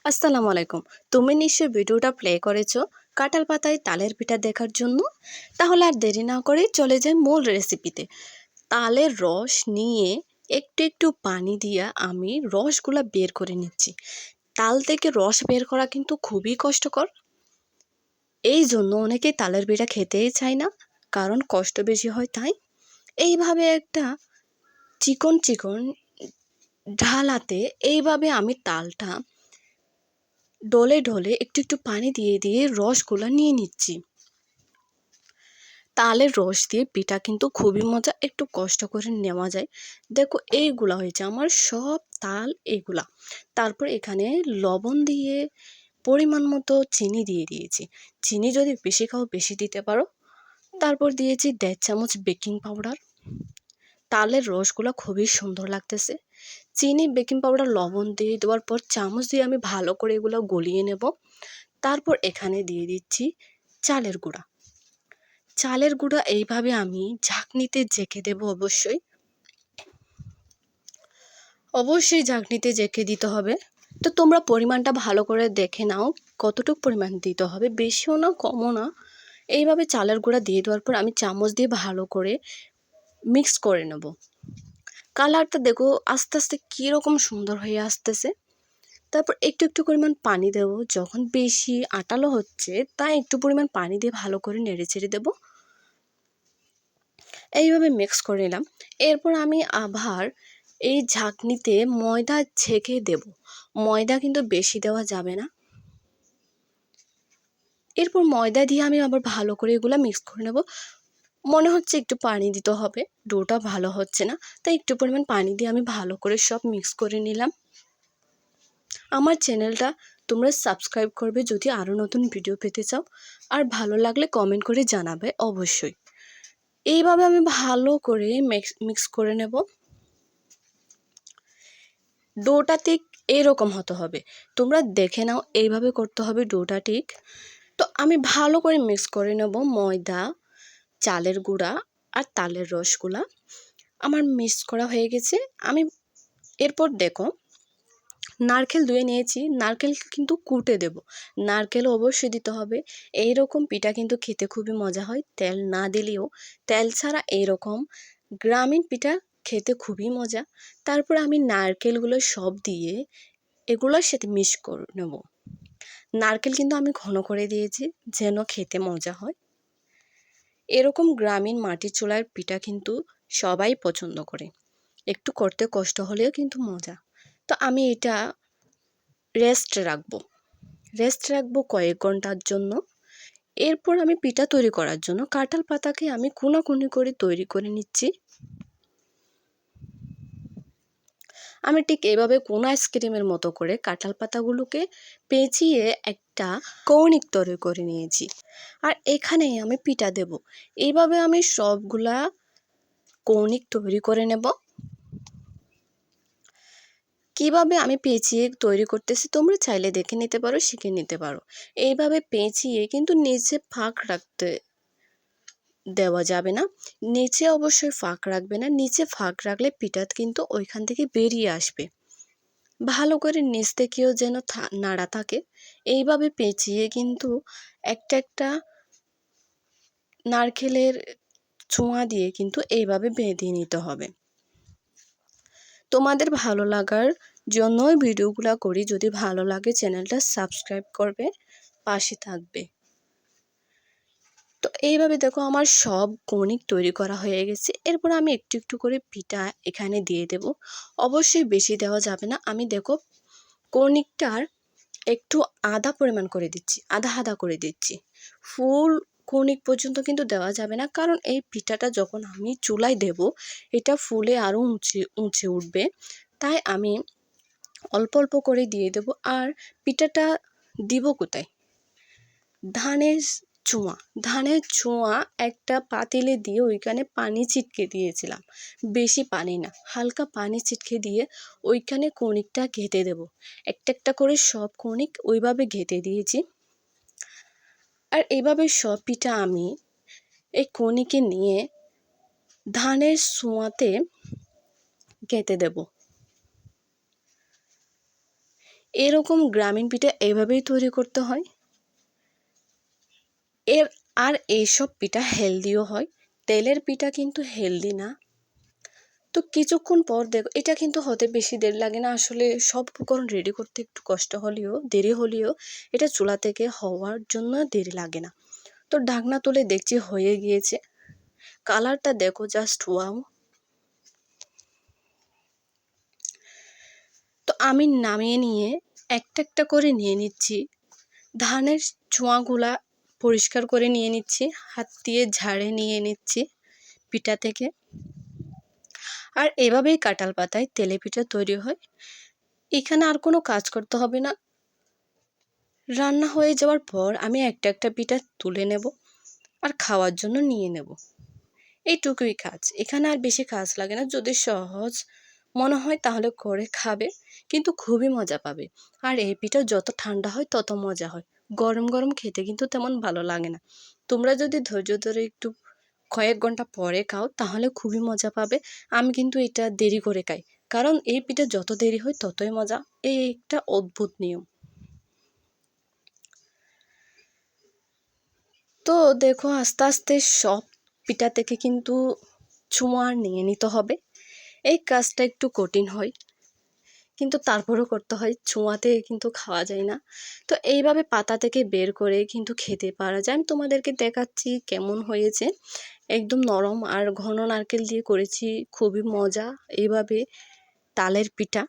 আসসালামু আলাইকুম। তুমি নিশ্চয়ই ভিডিওটা প্লে করেছো কাঁঠাল পাতায় তালের পিঠা দেখার জন্য। তাহলে আর দেরি না করে চলে যাই মূল রেসিপিতে। তালের রস নিয়ে একটু একটু পানি দিয়ে আমি রসগুলা বের করে নিচ্ছি। তাল থেকে রস বের করা কিন্তু খুবই কষ্টকর। এই জন্য অনেকেই তালের পিঠা খেতেই চায় না, কারণ কষ্ট বেশি হয় তাই। এইভাবে একটা চিকন চিকন ঢালাতে এইভাবে আমি তালটা ডলে ডলে একটু একটু পানি দিয়ে দিয়ে রসগুলা নিয়ে নিচ্ছি। তালের রস দিয়ে পিঠা কিন্তু খুবই মজা, একটু কষ্ট করে নেওয়া যায়। দেখো এইগুলা হয়েছে আমার সব তাল এইগুলা। তারপর এখানে লবণ দিয়ে পরিমাণ মতো চিনি দিয়ে দিয়েছি। চিনি যদি বেশি খাও বেশি দিতে পারো। তারপর দিয়েছি 1.5 চামচ বেকিং পাউডার। তালের রসগুলো খুবই সুন্দর লাগতেছে। চিনি, বেকিং পাউডার, লবণ দিয়ে দেওয়ার পর চামচ দিয়ে আমি ভালো করে এগুলো গলিয়ে নেব। তারপর এখানে দিয়ে দিচ্ছি চালের গুঁড়া। চালের গুঁড়া এইভাবে আমি ঝাঁকনিতে ঝেঁকে দেব। অবশ্যই ঝাঁকনিতে ঝেঁকে দিতে হবে। তো তোমরা পরিমাণটা ভালো করে দেখে নাও কতটুকু পরিমাণ দিতে হবে, বেশিও না কমও না। এইভাবে চালের গুঁড়া দিয়ে দেওয়ার পর আমি চামচ দিয়ে ভালো করে মিক্স করে নেব। কালারটা দেখো আস্তে আস্তে কীরকম সুন্দর হয়ে আসতেছে। তারপর একটু একটু পরিমাণ পানি দেব। যখন বেশি আটালো হচ্ছে তাই একটু পরিমাণ পানি দিয়ে ভালো করে নেড়ে চেড়ে দেবো। এইভাবে মিক্স করে নিলাম। এরপর আমি আবার এই ঝাঁকনিতে ময়দা ছেঁকে দেব। ময়দা কিন্তু বেশি দেওয়া যাবে না। এরপর ময়দা দিয়ে আমি আবার ভালো করে এগুলো মিক্স করে নেব। মনে হচ্ছে একটু পানি দিতে হবে, ডোটা ভালো হচ্ছে না, তাই একটু পরিমাণ পানি দিয়ে আমি ভালো করে সব মিক্স করে নিলাম। আমার চ্যানেলটা তোমরা সাবস্ক্রাইব করবে যদি আরও নতুন ভিডিও পেতে চাও, আর ভালো লাগলে কমেন্ট করে জানাবে অবশ্যই। এইভাবে আমি ভালো করে মিক্স করে নেব। ডোটা ঠিক এরকম হতে হবে, তোমরা দেখে নাও এইভাবে করতে হবে ডোটা ঠিক। তো আমি ভালো করে মিক্স করে নেব ময়দা, চালের গুঁড়া আর তালের রসগুলা। আমার মিক্স করা হয়ে গেছে। আমি এরপর দেখো নারকেল ধুয়ে নিয়েছি, নারকেল কিন্তু কুটে দেব। নারকেল অবশ্যই দিতে হবে। এইরকম পিঠা কিন্তু খেতে খুবই মজা হয়, তেল না দিলেও। তেল ছাড়া এইরকম গ্রামীণ পিঠা খেতে খুবই মজা। তারপর আমি নারকেলগুলো সব দিয়ে এগুলোর সাথে মিক্স করে নেব। নারকেল কিন্তু আমি ঘন করে দিয়েছি যেন খেতে মজা হয়। এরকম গ্রামীণ মাটির চুলার পিঠা কিন্তু সবাই পছন্দ করে, একটু করতে কষ্ট হলেও কিন্তু মজা। তো আমি এটা রেস্ট রাখবো কয়েক ঘন্টার জন্য। এরপর আমি পিঠা তৈরি করার জন্য কাঁঠাল পাতাকে আমি কোনাকুনি করে তৈরি করে নিচ্ছি। আমি ঠিক এভাবে কোন আইসক্রিমের মতো করে কাঁঠাল পাতাগুলোকে পেঁচিয়ে একটা কৌণিক তৈরি করে নিয়েছি। আর এখানেই আমি পিঠা দেব। এইভাবে আমি সবগুলা কৌণিক তৈরি করে নেব। কিভাবে আমি পেঁচিয়ে তৈরি করতেছি তোমরা চাইলে দেখে নিতে পারো, শিখে নিতে পারো। এইভাবে পেঁচিয়ে কিন্তু নিচে ফাঁক রাখতে দেওয়া যাবে না। নিচে অবশ্যই ফাঁক রাখবে না, নিচে ফাঁক রাখলে পিঠা কিন্তু ওইখান থেকে বেরিয়ে আসবে। ভালো করে নিচ থেকেও যেন নাড়া থাকে। এইভাবে পেঁচিয়ে কিন্তু একটা একটা নারকেলের ছোঁয়া দিয়ে কিন্তু এইভাবে বেঁধে নিতে হবে। তোমাদের ভালো লাগার জন্যই ভিডিওগুলো করি। যদি ভালো লাগে চ্যানেলটা সাবস্ক্রাইব করবে, পাশে থাকবে। তো এইভাবে দেখো আমার সব কৌণিক তৈরি করা হয়ে গেছে। এরপর আমি একটু একটু করে পিঠা এখানে দিয়ে দেব। অবশ্যই বেশি দেওয়া যাবে না। আমি দেখো কৌণিকটার একটু আধা পরিমাণ করে দিচ্ছি, আধা আধা করে দিচ্ছি। ফুল কৌণিক পর্যন্ত কিন্তু দেওয়া যাবে না, কারণ এই পিঠাটা যখন আমি চুলায় দেব এটা ফুলে আরও উঁচে উঠবে। তাই আমি অল্প অল্প করে দিয়ে দেব। আর পিঠাটা দিব কোথায়? ধানের ছোঁয়া একটা পাতিলে দিয়ে ওইখানে পানি ছিটকে দিয়েছিলাম। বেশি পানি না, হালকা পানি ছিটকে দিয়ে ওইখানে কৌণিকটা ঘেঁটে দেব। একটা একটা করে সব কৌণিক ওইভাবে ঘেঁটে দিয়েছি। আর এইভাবে সব পিঠা আমি এই কৌণিকে নিয়ে ধানের ছোঁয়াতে গেঁথে দেব। এরকম গ্রামীণ পিঠা এভাবেই তৈরি করতে হয়। আর এইসব পিঠা হেলদিও হয়। তেলের পিঠা কিন্তু হেলদি না। তো কিছুক্ষণ পর দেখো, এটা কিন্তু হতে বেশি দেরি লাগে না। আসলে সব উপকরণ রেডি করতে একটু কষ্ট হলেও, দেরি হলেও, এটা চুলা থেকে হওয়ার জন্য দেরি লাগে না। তো ঢাকনা তুলে দেখছি হয়ে গিয়েছে। কালারটা দেখো, জাস্ট ওয়াও। তো আমি নামিয়ে নিয়ে একটা একটা করে নিয়ে নিচ্ছি। ধানের চোয়াগুলা পরিষ্কার করে নিয়ে নিচ্ছি, হাত দিয়ে ঝাড়ে নিয়ে নিচ্ছি পিঠা থেকে। আর এভাবেই কাঁঠাল পাতায় তেলে পিঠা তৈরি হয়। এখানে আর কোনো কাজ করতে হবে না। রান্না হয়ে যাওয়ার পর আমি একটা একটা পিঠা তুলে নেব আর খাওয়ার জন্য নিয়ে নেব। এইটুকুই কাজ, এখানে আর বেশি কাজ লাগে না। যদি সহজ মনে হয় তাহলে করে খাবে, কিন্তু খুবই মজা পাবে। আর এই পিঠা যত ঠান্ডা হয় তত মজা হয়। গরম গরম খেতে কিন্তু তেমন ভালো লাগে না। তোমরা যদি ধৈর্য ধরে একটু কয়েক ঘন্টা পরে খাও তাহলে খুবই মজা পাবে। আমি কিন্তু এটা দেরি করে খাই, কারণ এই পিঠা যত দেরি হয় ততই মজা। এই একটা অদ্ভুত নিয়ম। তো দেখো, আস্তে আস্তে সব পিঠা থেকে কিন্তু চুমা নিয়ে নিতে হবে। এই কাজটা একটু কঠিন হয়, কিন্তু তারপরও করতে হয়। ছোঁয়াতে কিন্তু খাওয়া যায় না। তো এইভাবে পাতা থেকে বের করে কিন্তু খেতে পারা যায়। আমি তোমাদেরকে দেখাচ্ছি কেমন হয়েছে। একদম নরম আর ঘন নারকেল দিয়ে করেছি, খুবই মজা। এইভাবে তালের পিঠা